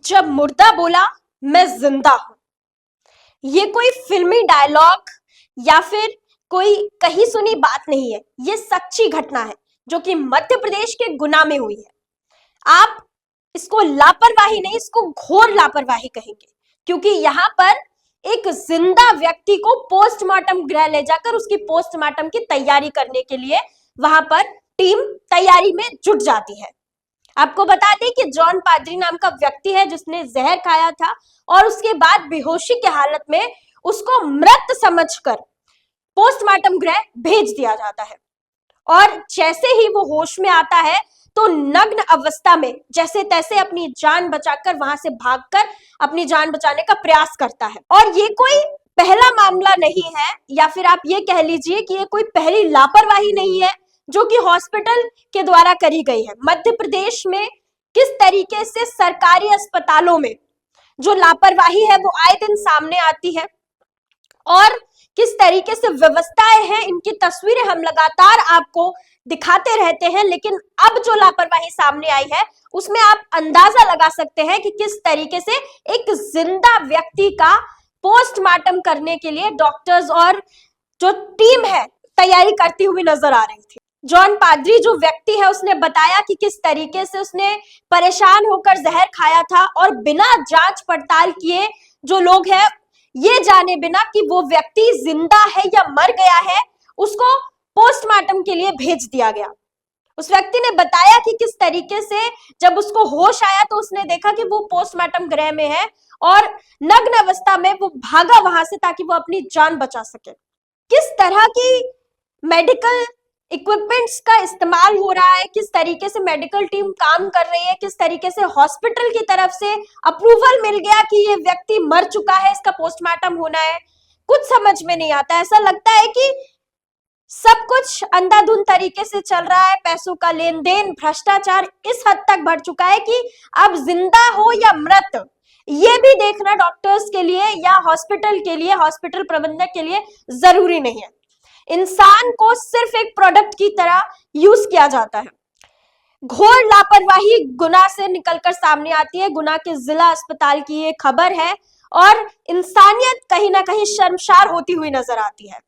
जब मुर्दा बोला मैं जिंदा हूं, ये कोई फिल्मी डायलॉग या फिर कोई कही सुनी बात नहीं है। ये सच्ची घटना है जो कि मध्य प्रदेश के गुना में हुई है। आप इसको लापरवाही नहीं, इसको घोर लापरवाही कहेंगे, क्योंकि यहां पर एक जिंदा व्यक्ति को पोस्टमार्टम गृह ले जाकर उसकी पोस्टमार्टम की तैयारी करने के लिए वहां पर टीम तैयारी में जुट जाती है। आपको बता दें कि जॉन पादरी नाम का व्यक्ति है जिसने जहर खाया था और उसके बाद बेहोशी की हालत में उसको मृत समझकर पोस्टमार्टम गृह भेज दिया जाता है। और जैसे ही वो होश में आता है तो नग्न अवस्था में जैसे तैसे अपनी जान बचाकर वहां से भागकर अपनी जान बचाने का प्रयास करता है। और ये कोई पहला मामला नहीं है, या फिर आप ये कह लीजिए कि ये कोई पहली लापरवाही नहीं है जो कि हॉस्पिटल के द्वारा करी गई है। मध्य प्रदेश में किस तरीके से सरकारी अस्पतालों में जो लापरवाही है वो आए दिन सामने आती है और किस तरीके से व्यवस्थाएं हैं, इनकी तस्वीरें हम लगातार आपको दिखाते रहते हैं। लेकिन अब जो लापरवाही सामने आई है उसमें आप अंदाजा लगा सकते हैं कि किस तरीके से एक जिंदा व्यक्ति का पोस्टमार्टम करने के लिए डॉक्टर्स और जो टीम है तैयारी करती हुई नजर आ रही थी। जॉन पादरी जो व्यक्ति है उसने बताया कि किस तरीके से उसने परेशान होकर जहर खाया था और बिना जांच पड़ताल किए जो लोग हैं ये जाने बिना कि वो व्यक्ति जिंदा है या मर गया है, उसको पोस्टमार्टम के लिए भेज दिया गया। उस व्यक्ति ने बताया कि किस तरीके से जब उसको होश आया तो उसने देखा कि वो पोस्टमार्टम गृह में है और नग्न अवस्था में वो भागा वहां से ताकि वो अपनी जान बचा सके। किस तरह की मेडिकल इक्विपमेंट्स का इस्तेमाल हो रहा है, किस तरीके से मेडिकल टीम काम कर रही है, किस तरीके से हॉस्पिटल की तरफ से अप्रूवल मिल गया कि ये व्यक्ति मर चुका है, इसका पोस्टमार्टम होना है, कुछ समझ में नहीं आता। ऐसा लगता है कि सब कुछ अंधाधुंध तरीके से चल रहा है। पैसों का लेन देन, भ्रष्टाचार इस हद तक बढ़ चुका है कि अब जिंदा हो या मृत ये भी देखना डॉक्टर्स के लिए या हॉस्पिटल के लिए, हॉस्पिटल प्रबंधक के लिए जरूरी नहीं है। इंसान को सिर्फ एक प्रोडक्ट की तरह यूज किया जाता है। घोर लापरवाही गुना से निकलकर सामने आती है। गुना के जिला अस्पताल की ये खबर है और इंसानियत कहीं ना कहीं शर्मसार होती हुई नजर आती है।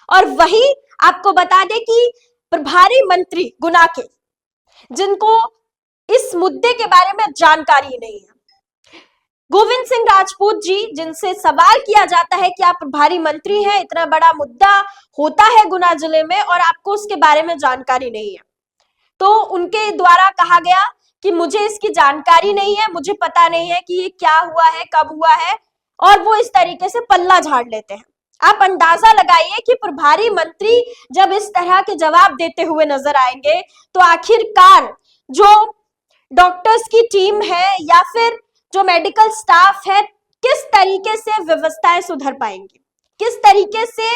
और वही आपको बता दें कि प्रभारी मंत्री गुना के, जिनको इस मुद्दे के बारे में जानकारी नहीं है, गोविंद सिंह राजपूत जी, जिनसे सवाल किया जाता है कि आप प्रभारी मंत्री हैं, इतना बड़ा मुद्दा होता है गुना जिले में और आपको उसके बारे में जानकारी नहीं है, तो उनके द्वारा कहा गया कि मुझे इसकी जानकारी नहीं है, मुझे पता नहीं है कि ये क्या हुआ है, कब हुआ है, और वो इस तरीके से पल्ला झाड़ लेते हैं। आप अंदाजा लगाइए कि प्रभारी मंत्री जब इस तरह के जवाब देते हुए नजर आएंगे तो आखिरकार जो डॉक्टर्स की टीम है या फिर जो मेडिकल स्टाफ है किस तरीके से व्यवस्थाएं सुधर पाएंगी, किस तरीके से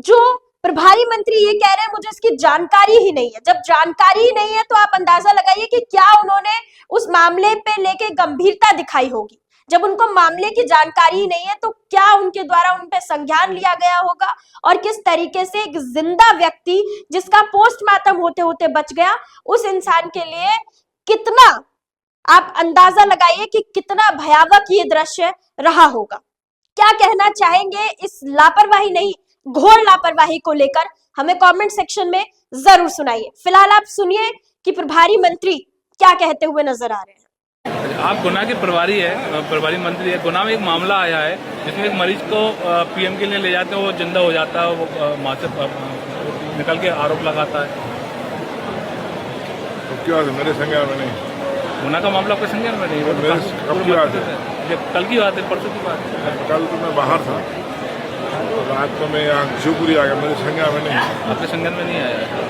जो प्रभारी मंत्री ये कह रहे हैं मुझे इसकी जानकारी ही नहीं है। जब जानकारी ही नहीं है तो आप अंदाजा लगाइए कि क्या उन्होंने उस मामले पे लेके गंभीरता दिखाई होगी। जब उनको मामले की जानकारी ही नहीं है तो क्या उनके द्वारा उन पे संज्ञान लिया गया होगा और किस तरीके से एक जिंदा व्यक्ति जिसका पोस्टमार्टम होते होते बच गया, उस इंसान के लिए कितना, आप अंदाजा लगाइए कि कितना भयावह ये दृश्य रहा होगा। क्या कहना चाहेंगे इस लापरवाही नहीं, घोर लापरवाही को लेकर, हमें कमेंट सेक्शन में जरूर सुनाइए। फिलहाल आप सुनिए कि प्रभारी मंत्री क्या कहते हुए नजर आ रहे हैं। आप गुना के प्रभारी मंत्री है। गुना में एक मामला आया है जिसमें एक मरीज को पीएम के लिए ले जाते हैं, वो जिंदा हो जाता है, वो वहाँ से निकल के आरोप लगाता है। तो क्या मेरे संज्ञान में नहीं, गुना का मामला आपके संज्ञान में नहीं? कब की बात है? कल की बात है, परसों की बात है। कल तो मैं बाहर था, रात को मैं यहाँ शिवपुरी आ गया, मेरे संज्ञान में नहीं। आपके संज्ञान में नहीं आया?